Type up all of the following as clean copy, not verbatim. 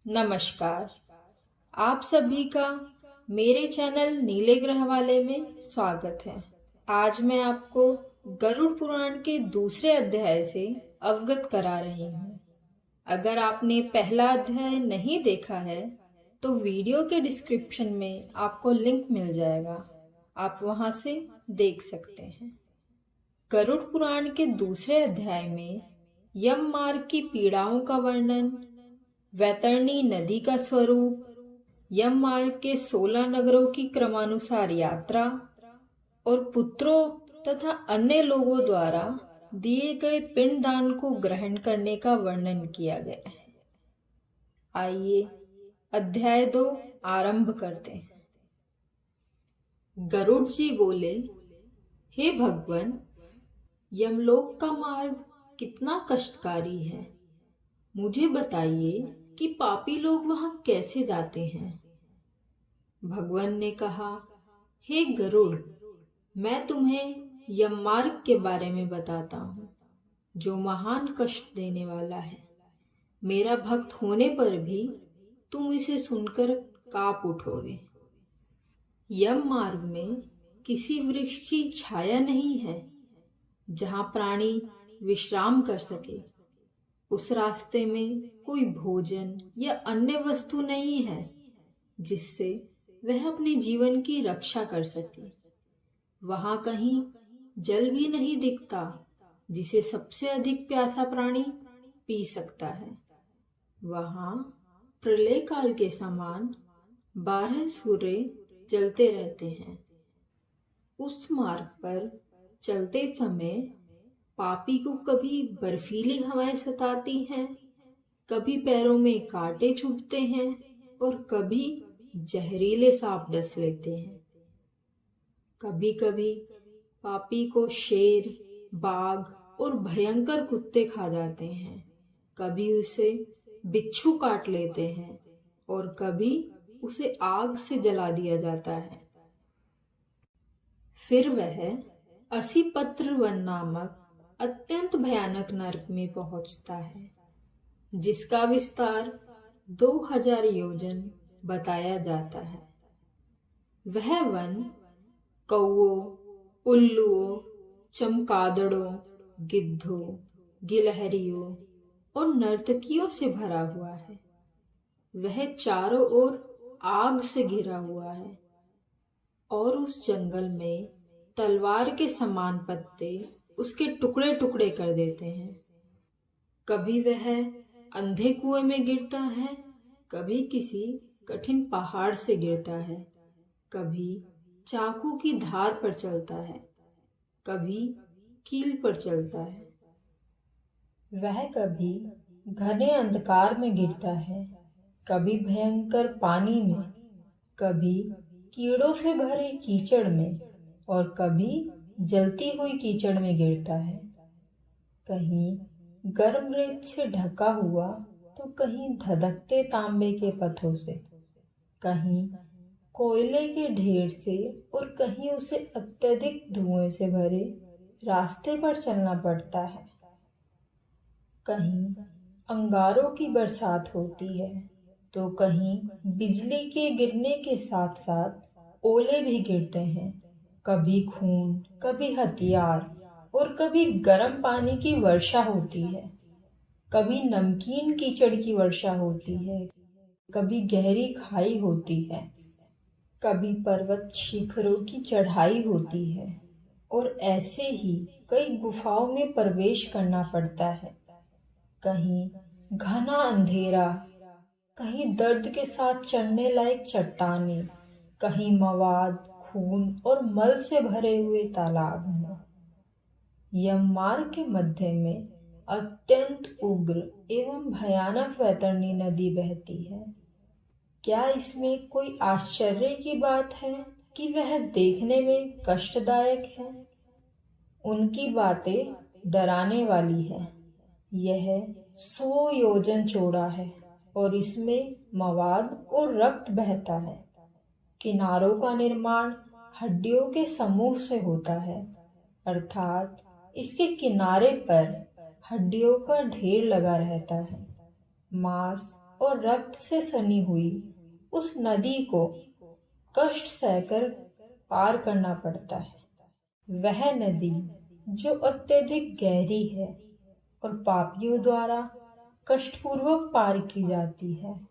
नमस्कार। आप सभी का मेरे चैनल नीले ग्रह वाले में स्वागत है। आज मैं आपको गरुड़ पुराण के दूसरे अध्याय से अवगत करा रही हूँ। अगर आपने पहला अध्याय नहीं देखा है तो वीडियो के डिस्क्रिप्शन में आपको लिंक मिल जाएगा, आप वहां से देख सकते हैं। गरुड़ पुराण के दूसरे अध्याय में यम मार्ग की पीड़ाओं का वर्णन, वैतरणी नदी का स्वरूप, यम मार्ग के 16 नगरों की क्रमानुसार यात्रा और पुत्रों तथा अन्य लोगों द्वारा दिए गए पिंडदान को ग्रहण करने का वर्णन किया गया है। आइए अध्याय 2 आरंभ करते हैं। गरुड़ जी बोले, हे भगवान, यमलोक का मार्ग कितना कष्टकारी है। मुझे बताइए कि पापी लोग वहां कैसे जाते हैं। भगवान ने कहा, हे गरुड़, मैं तुम्हें यममार्ग के बारे में बताता हूँ, जो महान कष्ट देने वाला है। मेरा भक्त होने पर भी तुम इसे सुनकर कांप उठोगे। यम मार्ग में किसी वृक्ष की छाया नहीं है जहां प्राणी विश्राम कर सके। उस रास्ते में कोई भोजन या अन्य वस्तु नहीं है जिससे वह अपने जीवन की रक्षा कर सके। वहां कहीं जल भी नहीं दिखता जिसे सबसे अधिक प्यासा प्राणी पी सकता है। वहां प्रलय काल के समान 12 सूर्य जलते रहते हैं। उस मार्ग पर चलते समय पापी को कभी बर्फीली हवाएं सताती हैं, कभी पैरों में कांटे चुभते हैं और कभी जहरीले सांप डस लेते हैं। कभी कभी पापी को शेर, बाघ और भयंकर कुत्ते खा जाते हैं, कभी उसे बिच्छू काट लेते हैं और कभी उसे आग से जला दिया जाता है। फिर वह असीपत्र वन नामक अत्यंत भयानक नरक में पहुंचता है, जिसका विस्तार 2000 योजन बताया जाता है। वह वन कौओं, उल्लुओं, चमगादड़ों, गिद्धों, गिलहरियों और नर्तकियों से भरा हुआ है। वह चारों ओर आग से घिरा हुआ है और उस जंगल में तलवार के समान पत्ते उसके टुकड़े टुकड़े कर देते हैं। कभी वह अंधे कुएं में गिरता है, कभी किसी कठिन पहाड़ से गिरता है, कभी चाकू की धार पर चलता है, कभी कील पर चलता है। वह कभी घने अंधकार में गिरता है, कभी भयंकर पानी में, कभी कीड़ों से भरे कीचड़ में और कभी जलती हुई कीचड़ में गिरता है। कहीं गर्म रेत से ढका हुआ तो कहीं धधकते तांबे के पत्थरों से, कहीं कोयले के ढेर से और कहीं उसे अत्यधिक धुएं से भरे रास्ते पर चलना पड़ता है। कहीं अंगारों की बरसात होती है तो कहीं बिजली के गिरने के साथ साथ ओले भी गिरते हैं। कभी खून, कभी हथियार और कभी गर्म पानी की वर्षा होती है। कभी नमकीन कीचड़ की वर्षा होती है, कभी गहरी खाई होती है, कभी पर्वत शिखरों की चढ़ाई होती है और ऐसे ही कई गुफाओं में प्रवेश करना पड़ता है। कहीं घना अंधेरा, कहीं दर्द के साथ चढ़ने लायक चट्टानें, कहीं मवाद, खून और मल से भरे हुए तालाब हैं। यम मार्ग के मध्य में अत्यंत उग्र एवं भयानक वैतरणी नदी बहती है। क्या इसमें कोई आश्चर्य की बात है कि वह देखने में कष्टदायक है? उनकी बातें डराने वाली है। यह 100 योजन चौड़ा है और इसमें मवाद और रक्त बहता है। किनारों का निर्माण हड्डियों के समूह से होता है, अर्थात इसके किनारे पर हड्डियों का ढेर लगा रहता है। मांस और रक्त से सनी हुई उस नदी को कष्ट सहकर पार करना पड़ता है। वह नदी जो अत्यधिक गहरी है और पापियों द्वारा कष्टपूर्वक पार की जाती है,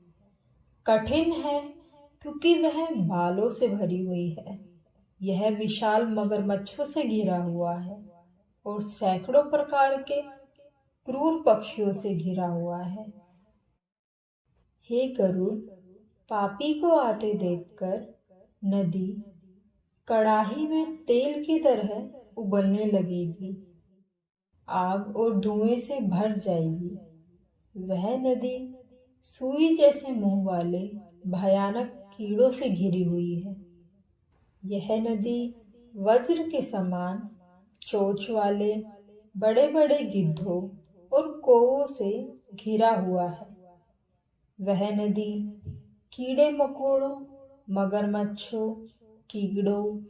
कठिन है क्योंकि वह बालों से भरी हुई है। यह विशाल मगरमच्छों से घिरा हुआ है और सैकड़ों प्रकार के क्रूर पक्षियों से घिरा हुआ है। हे गरुड़, पापी को आते देखकर नदी कड़ाही में तेल की तरह उबलने लगेगी, आग और धुएं से भर जाएगी। वह नदी सुई जैसे मुंह वाले भयानक कीड़ों से घिरी हुई है। यह नदी वज्र के समान चोंच वाले बड़े बड़े गिद्धों और कौवों से घिरा हुआ है। वह नदी कीड़े मकोड़ों, मगरमच्छों, कीड़ों,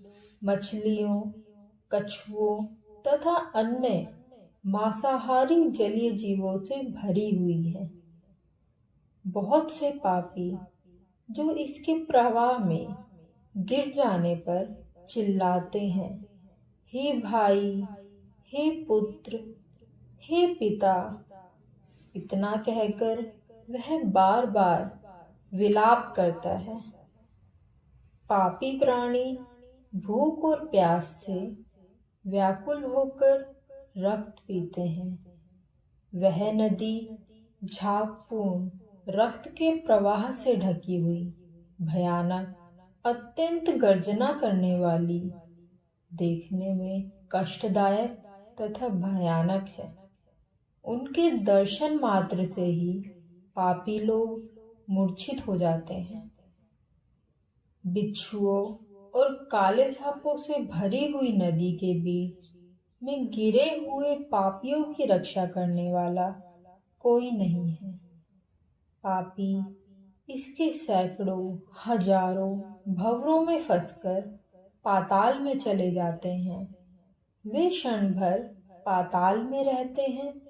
मछलियों, कछुओं तथा अन्य मांसाहारी जलीय जीवों से भरी हुई है। बहुत से पापी जो इसके प्रवाह में गिर जाने पर चिल्लाते हैं, हे भाई, हे पुत्र, हे पिता। इतना कहकर वह बार बार विलाप करता है। पापी प्राणी भूख और प्यास से व्याकुल होकर रक्त पीते हैं। वह नदी झागपूर्ण रक्त के प्रवाह से ढकी हुई, भयानक, अत्यंत गर्जना करने वाली, देखने में कष्टदायक तथा भयानक है। उनके दर्शन मात्र से ही पापी लोग मूर्छित हो जाते हैं। बिच्छुओं और काले सांपों से भरी हुई नदी के बीच में गिरे हुए पापियों की रक्षा करने वाला कोई नहीं है। पापी इसके सैकड़ों, हजारों भंवरों में फंसकर पाताल में चले जाते हैं। वे क्षण भर पाताल में रहते हैं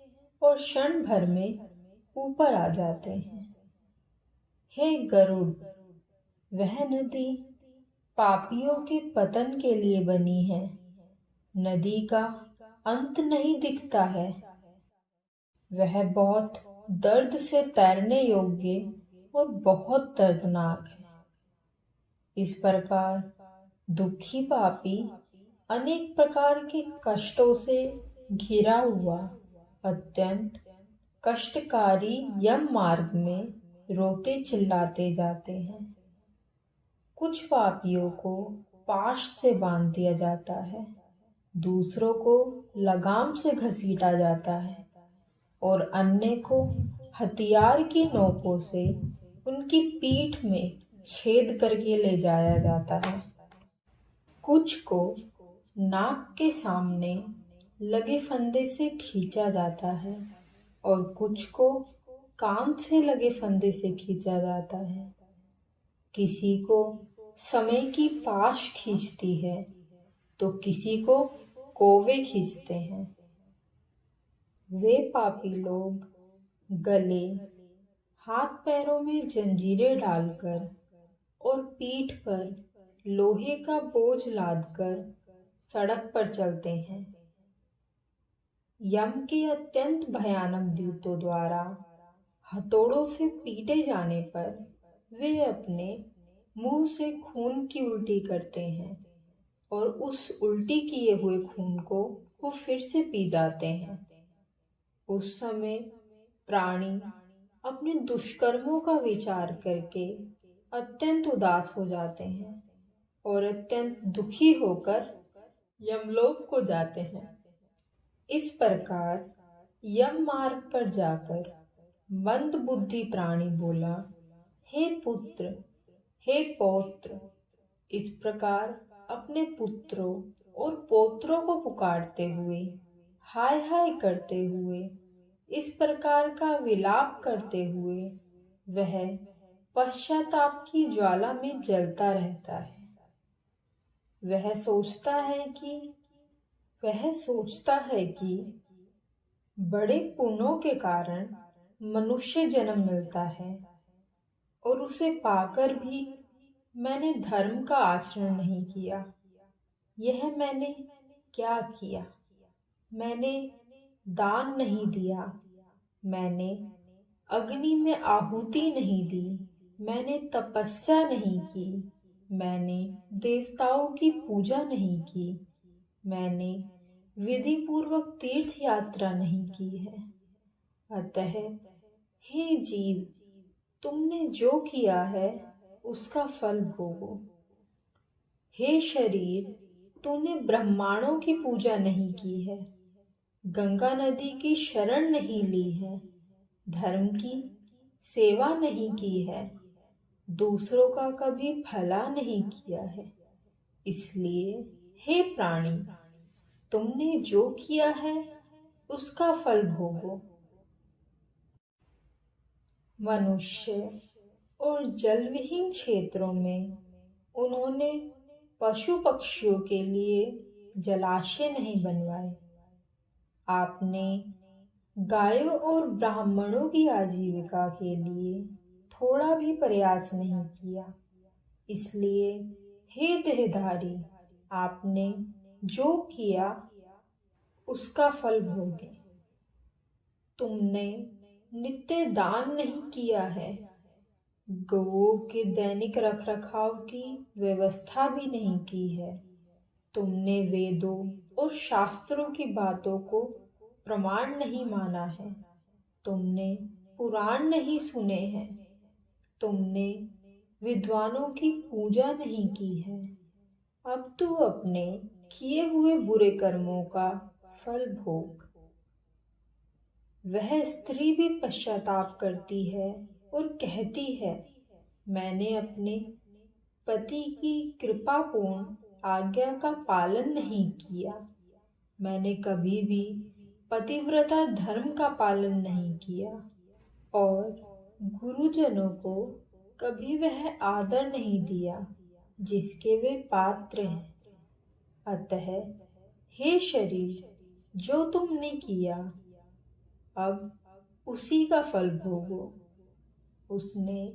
और क्षण भर में ऊपर आ जाते हैं। हे गरुड़, वह नदी पापियों के पतन के लिए बनी है। नदी का अंत नहीं दिखता है। वह बहुत दर्द से तैरने योग्य और बहुत दर्दनाक है। इस प्रकार दुखी पापी अनेक प्रकार के कष्टों से घिरा हुआ अत्यंत कष्टकारी यम मार्ग में रोते चिल्लाते जाते हैं। कुछ पापियों को पाश से बांध दिया जाता है, दूसरों को लगाम से घसीटा जाता है और अन्य को हथियार की नोकों से उनकी पीठ में छेद करके ले जाया जाता है। कुछ को नाक के सामने लगे फंदे से खींचा जाता है और कुछ को कान से लगे फंदे से खींचा जाता है। किसी को समय की पाश खींचती है तो किसी को कौवे खींचते हैं। वे पापी लोग गले, हाथ पैरों में जंजीरें डालकर और पीठ पर लोहे का बोझ लादकर सड़क पर चलते हैं। यम के अत्यंत भयानक दूतों द्वारा हथौड़ों से पीटे जाने पर वे अपने मुंह से खून की उल्टी करते हैं और उस उल्टी किए हुए खून को वो फिर से पी जाते हैं। उस समय प्राणी अपने दुष्कर्मों का विचार करके अत्यंत उदास हो जाते हैं और अत्यंत दुखी होकर यमलोक को जाते हैं। इस प्रकार यम मार्ग पर जाकर मंद बुद्धि प्राणी बोला, हे पुत्र, हे पौत्र। इस प्रकार अपने पुत्रों और पौत्रों को पुकारते हुए, हाय हाय करते हुए, इस प्रकार का विलाप करते हुए वह पश्चाताप की ज्वाला में जलता रहता है। वह सोचता है कि बड़े पुण्यों के कारण मनुष्य जन्म मिलता है और उसे पाकर भी मैंने धर्म का आचरण नहीं किया। यह मैंने क्या किया? मैंने दान नहीं दिया, मैंने अग्नि में आहुति नहीं दी, मैंने तपस्या नहीं की, मैंने देवताओं की पूजा नहीं की, मैंने विधि पूर्वक तीर्थ यात्रा नहीं की है। अतः हे जीव, तुमने जो किया है उसका फल भोगो। हे शरीर, तूने ब्रह्मांडों की पूजा नहीं की है, गंगा नदी की शरण नहीं ली है, धर्म की सेवा नहीं की है, दूसरों का कभी भला नहीं किया है। इसलिए हे प्राणी, तुमने जो किया है उसका फल भोगो। मनुष्य और जलविहीन क्षेत्रों में उन्होंने पशु पक्षियों के लिए जलाशय नहीं बनवाए। आपने गायों और ब्राह्मणों की आजीविका के लिए थोड़ा भी प्रयास नहीं किया। इसलिए हे देहधारी, आपने जो किया उसका फल भोगे। तुमने नित्य दान नहीं किया है, गौओं के दैनिक रखरखाव की व्यवस्था भी नहीं की है, तुमने वेदों और शास्त्रों की बातों को प्रमाण नहीं माना है, तुमने पुराण नहीं सुने हैं, तुमने विद्वानों की पूजा नहीं की है। अब तू अपने किए हुए बुरे कर्मों का फल भोग। वह स्त्री भी पश्चाताप करती है और कहती है, मैंने अपने पति की कृपापूर्ण आज्ञा का पालन नहीं किया, मैंने कभी भी पतिव्रता धर्म का पालन नहीं किया और गुरुजनों को कभी वह आदर नहीं दिया जिसके वे पात्र हैं। अतः हे शरीर, जो तुमने किया अब उसी का फल भोगो। उसने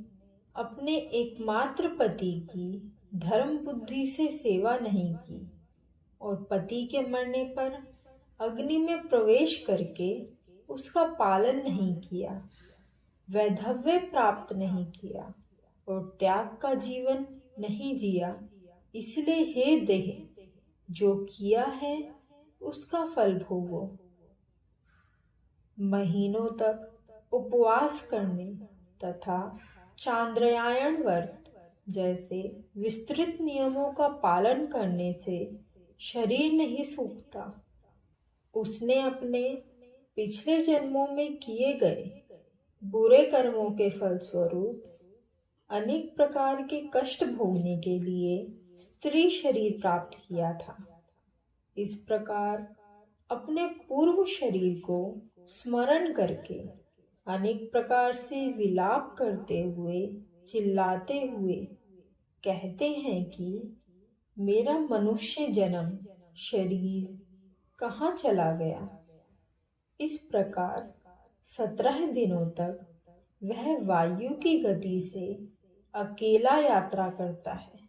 अपने एकमात्र पति की धर्म बुद्धि से सेवा नहीं की और पति के मरने पर अग्नि में प्रवेश करके उसका पालन नहीं किया, वैधव्य प्राप्त नहीं किया और त्याग का जीवन नहीं जिया। इसलिए हे देह, जो किया है उसका फल भोगो। महीनों तक उपवास करने तथा चांद्रयायण व्रत जैसे विस्तृत नियमों का पालन करने से शरीर नहीं सूखता। उसने अपने पिछले जन्मों में किए गए बुरे कर्मों के फलस्वरूप अनेक प्रकार के कष्ट भोगने के लिए स्त्री शरीर प्राप्त किया था। इस प्रकार अपने पूर्व शरीर को स्मरण करके अनेक प्रकार से विलाप करते हुए, चिल्लाते हुए कहते हैं कि मेरा मनुष्य जन्म शरीर कहाँ चला गया। इस प्रकार 17 दिनों तक वह वायु की गति से अकेला यात्रा करता है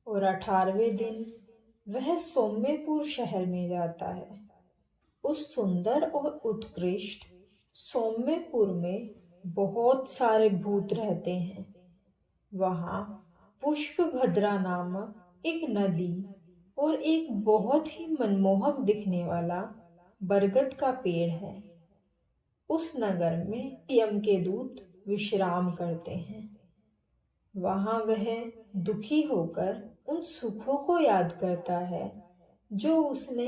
और 18वें दिन वह सौम्यपुर शहर में जाता है। उस सुंदर और उत्कृष्ट सौम्यपुर में बहुत सारे भूत रहते हैं। वहां पुष्पभद्रा नामक एक नदी और एक बहुत ही मनमोहक दिखने वाला बरगद का पेड़ है। उस नगर में यम के दूत विश्राम करते हैं। वहां वह दुखी होकर उन सुखों को याद करता है जो उसने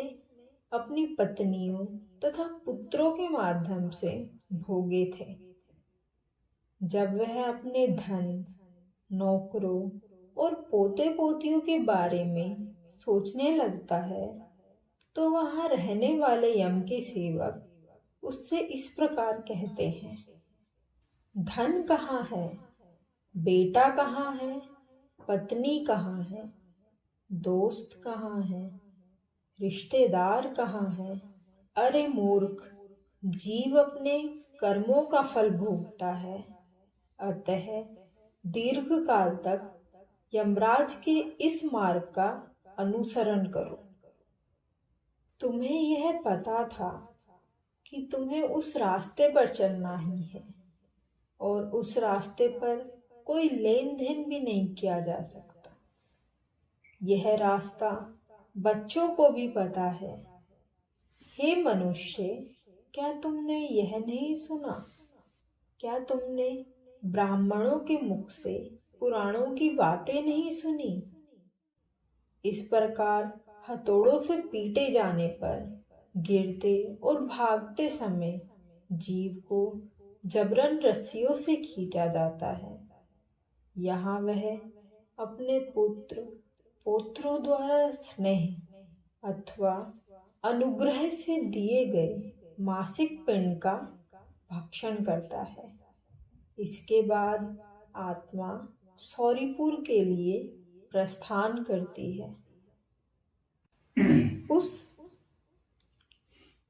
अपनी पत्नियों तथा पुत्रों के माध्यम से भोगे थे। जब वह अपने धन, नौकरों और पोते पोतियों के बारे में सोचने लगता है तो वहां रहने वाले यम के सेवक उससे इस प्रकार कहते हैं, धन कहाँ है, बेटा कहाँ है, पत्नी कहाँ है, दोस्त कहाँ है, रिश्तेदार कहाँ है। अरे मूर्ख, जीव अपने कर्मों का फल भोगता है। अतः दीर्घ काल तक यमराज के इस मार्ग का अनुसरण करो। तुम्हें यह पता था कि तुम्हें उस रास्ते पर चलना ही है और उस रास्ते पर कोई लेन देन भी नहीं किया जा सकता। यह रास्ता बच्चों को भी पता है। हे मनुष्य, क्या तुमने यह नहीं सुना? क्या तुमने ब्राह्मणों के मुख से पुराणों की बातें नहीं सुनी? इस प्रकार हथौड़ों से पीटे जाने पर, गिरते और भागते समय जीव को जबरन रस्सियों से खींचा जाता है। यहाँ वह अपने पुत्र पौत्रों द्वारा स्नेह अथवा अनुग्रह से दिए गए मासिक पिंड का भक्षण करता है। इसके बाद आत्मा सौरीपुर के लिए प्रस्थान करती है।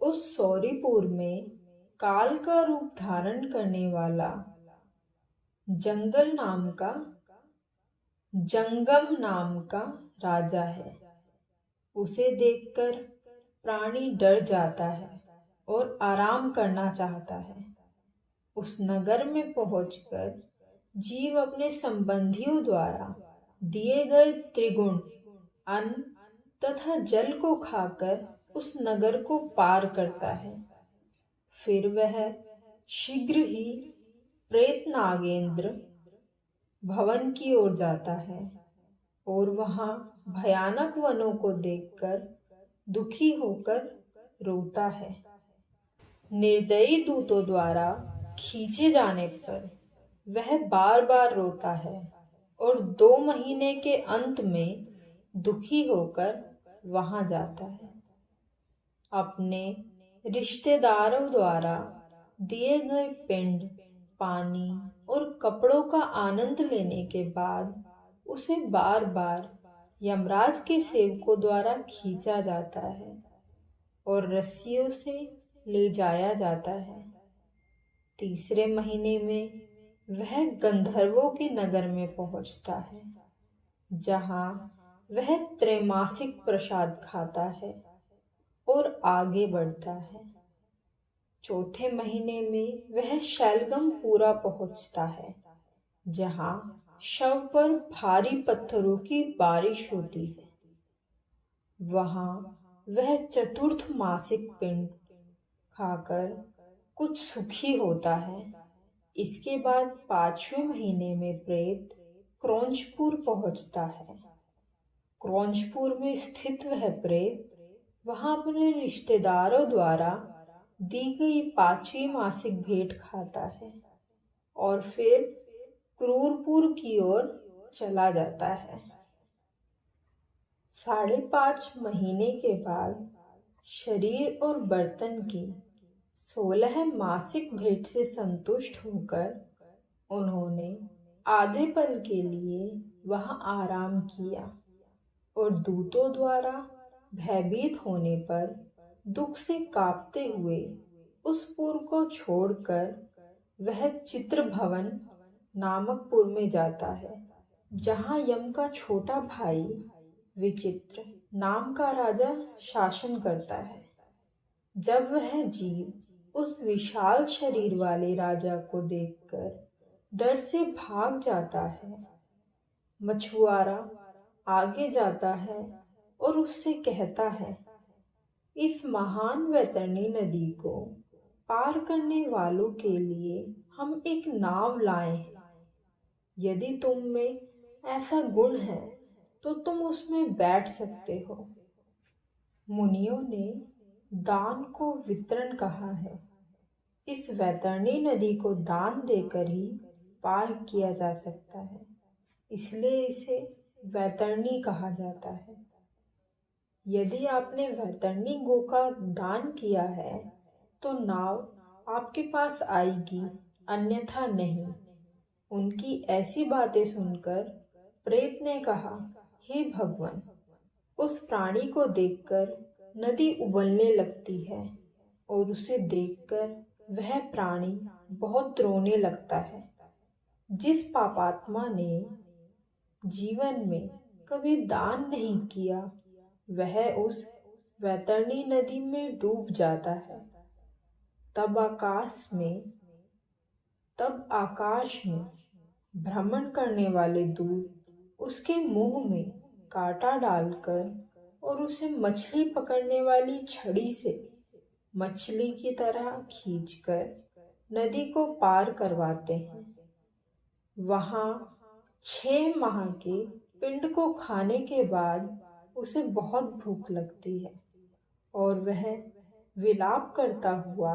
उस सौरीपुर में काल का रूप धारण करने वाला जंगम नाम का राजा है। उसे देखकर प्राणी डर जाता है और आराम करना चाहता है। उस नगर में पहुंचकर जीव अपने संबंधियों द्वारा दिए गए त्रिगुण अन्न तथा जल को खाकर उस नगर को पार करता है। फिर वह शीघ्र ही प्रेत नागेंद्र भवन की ओर जाता है और वहां भयानक वनों को देखकर दुखी होकर रोता है। निर्दयी दूतों द्वारा खींचे जाने पर वह बार बार रोता है और 2 महीने के अंत में दुखी होकर वहां जाता है। अपने रिश्तेदारों द्वारा दिए गए पिंड, पानी और कपड़ों का आनंद लेने के बाद उसे बार बार यमराज के सेवकों द्वारा खींचा जाता है और रस्सियों से ले जाया जाता है। 3 महीने में वह गंधर्वों के नगर में पहुंचता है, जहां वह त्रैमासिक प्रसाद खाता है और आगे बढ़ता है। 4 महीने में वह शैलगमपुरा पहुंचता है, जहां शव पर भारी पत्थरों की बारिश होती है। वहां वह चतुर्थ मासिक पिंड खाकर कुछ सुखी होता है। इसके बाद 5वें महीने में प्रेत क्रौंचपुर पहुंचता है। क्रौंचपुर में स्थित वह प्रेत वहां अपने रिश्तेदारों द्वारा दी गई 5वीं मासिक भेंट खाता है और फिर क्रूरपुर की ओर चला जाता है। 5.5 महीने के बाद शरीर और बर्तन की 16 मासिक भेंट से संतुष्ट होकर उन्होंने आधे पल के लिए वहां आराम किया और दूतों द्वारा भयभीत होने पर दुख से कांपते हुए उस पुर को छोड़कर वह चित्र भवन नामक पुर में जाता है, जहां यम का छोटा भाई विचित्र नाम का राजा शासन करता है। जब वह जीव उस विशाल शरीर वाले राजा को देखकर डर से भाग जाता है, मछुआरा आगे जाता है और उससे कहता है, इस महान वैतरणी नदी को पार करने वालों के लिए हम एक नाव लाए हैं। यदि तुम में ऐसा गुण है तो तुम उसमें बैठ सकते हो। मुनियों ने दान को वितरण कहा है। इस वैतरणी नदी को दान देकर ही पार किया जा सकता है, इसलिए इसे वैतरणी कहा जाता है। यदि आपने वैतरणी गो का दान किया है तो नाव आपके पास आएगी, अन्यथा नहीं। उनकी ऐसी बातें सुनकर प्रेत ने कहा, हे भगवान, उस प्राणी को देखकर नदी उबलने लगती है और उसे देखकर वह प्राणी बहुत रोने लगता है। जिस पापात्मा ने जीवन में कभी दान नहीं किया वह उस वैतरणी नदी में डूब जाता है। तब आकाश में भ्रमण करने वाले दूत उसके मुंह में कांटा डालकर और उसे मछली पकड़ने वाली छड़ी से मछली की तरह खींचकर नदी को पार करवाते हैं। वहां 6 माह के पिंड को खाने के बाद उसे बहुत भूख लगती है और वह विलाप करता हुआ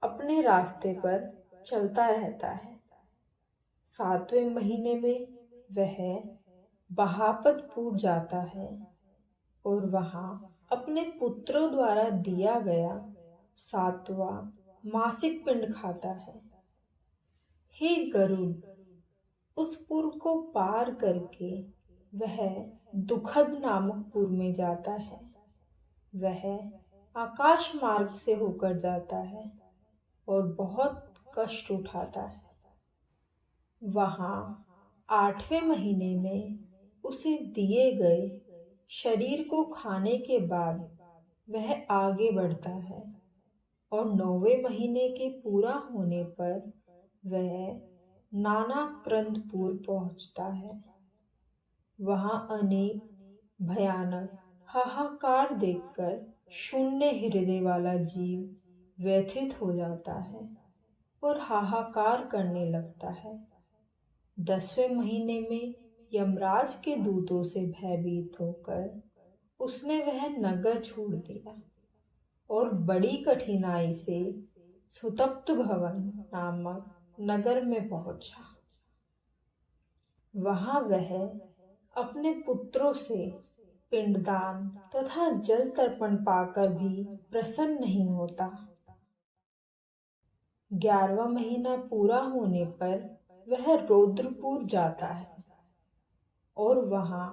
अपने रास्ते पर चलता रहता है। 7वें महीने में वह बहापतपुर जाता है और वहां अपने पुत्रों द्वारा दिया गया 7वां मासिक पिंड खाता है। हे गरुड़, उस पुर को पार करके वह दुखद नामक पुर में जाता है। वह आकाश मार्ग से होकर जाता है और बहुत कष्ट उठाता है। वहां 8वें महीने में उसे दिए गए शरीर को खाने के बाद वह आगे बढ़ता है और 9वें महीने के पूरा होने पर वह नाना क्रंदपुर पहुंचता है। वहां अनेक भयानक हाहाकार देखकर शून्य हृदय वाला जीव व्यथित हो जाता है और हाहाकार करने लगता है। 10वें महीने में यमराज के दूतों से भयभीत होकर उसने वह नगर छोड़ दिया और बड़ी कठिनाई से सुतप्त भवन नामक नगर में पहुंचा। वहां वह अपने पुत्रों से पिंडदान तथा जल तर्पण पाकर भी प्रसन्न नहीं होता। 11वां महीना पूरा होने पर वह रौद्रपुर जाता है और वहां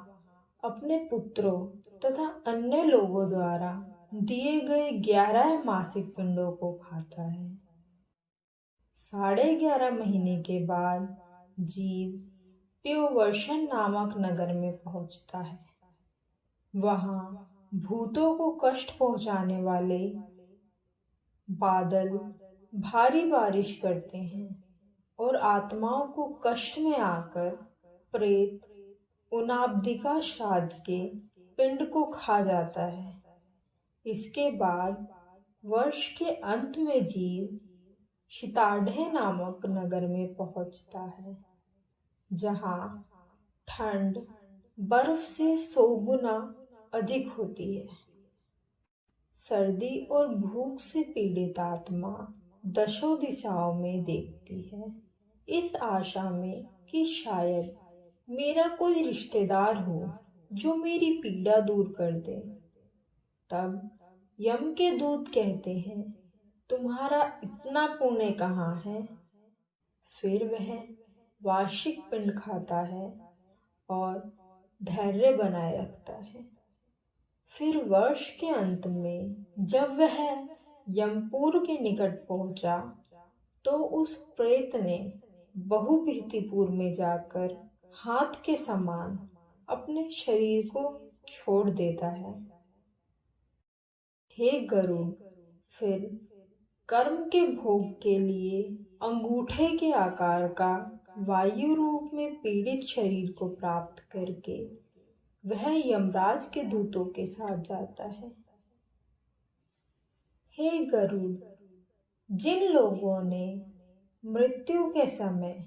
अपने पुत्रों तथा अन्य लोगों द्वारा दिए गए 11 मासिक पिंडों को खाता है। 11.5 महीने के बाद जीव प्योवर्षण नामक नगर में पहुंचता है। वहां भूतों को कष्ट पहुंचाने वाले बादल भारी बारिश करते हैं और आत्माओं को कष्ट में आकर प्रेत उनाब्दिका श्राद्ध के पिंड को खा जाता है। इसके बाद वर्ष के अंत में जीव शिताढ़े नामक नगर में पहुंचता है, जहां ठंड बर्फ से 100 गुना अधिक होती है। सर्दी और भूख से पीड़ित आत्मा दशों दिशाओं में देखती है, इस आशा में कि शायद मेरा कोई रिश्तेदार हो जो मेरी पीड़ा दूर कर दे। तब यम के दूत कहते हैं, तुम्हारा इतना पुण्य कहाँ है? फिर वह वार्षिक पिंड खाता है और धैर्य बनाए रखता है। फिर वर्ष के अंत में जब वह यमपुर के निकट पहुंचा तो उस प्रेत ने बहुभितिपुर में जाकर हाथ के समान अपने शरीर को छोड़ देता है। हे गरुड़, फिर कर्म के भोग के लिए अंगूठे के आकार का वायु रूप में पीड़ित शरीर को प्राप्त करके वह यमराज के दूतों के साथ जाता है। हे गरुड़, जिन लोगों ने मृत्यु के समय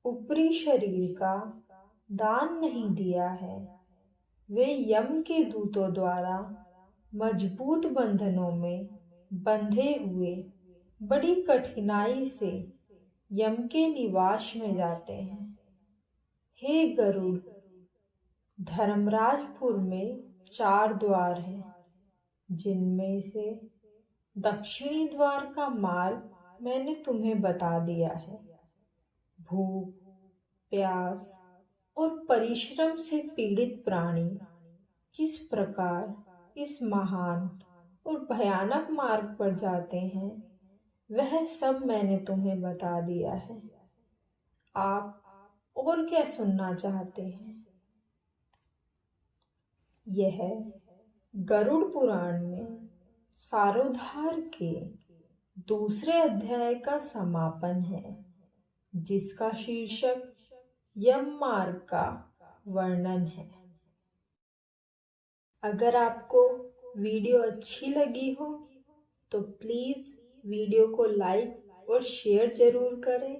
ऊपरी शरीर का दान नहीं दिया है, वे यम के दूतों द्वारा मजबूत बंधनों में बंधे हुए बड़ी कठिनाई से यम के निवास में जाते हैं। हे गरुड़, धर्मराजपुर में 4 द्वार हैं, जिनमें से दक्षिणी द्वार का मार्ग मैंने तुम्हें बता दिया है। भूख, प्यास और परिश्रम से पीड़ित प्राणी किस प्रकार इस महान और भयानक मार्ग पर जाते हैं, वह सब मैंने तुम्हें बता दिया है। आप और क्या सुनना चाहते हैं? यह गरुड़ पुराण में सारोद्धार के दूसरे अध्याय का समापन है, जिसका शीर्षक यम मार्ग का वर्णन है। अगर आपको वीडियो अच्छी लगी हो तो प्लीज वीडियो को लाइक और शेयर जरूर करें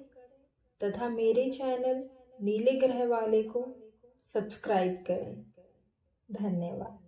तथा मेरे चैनल नीले ग्रह वाले को सब्सक्राइब करें। धन्यवाद।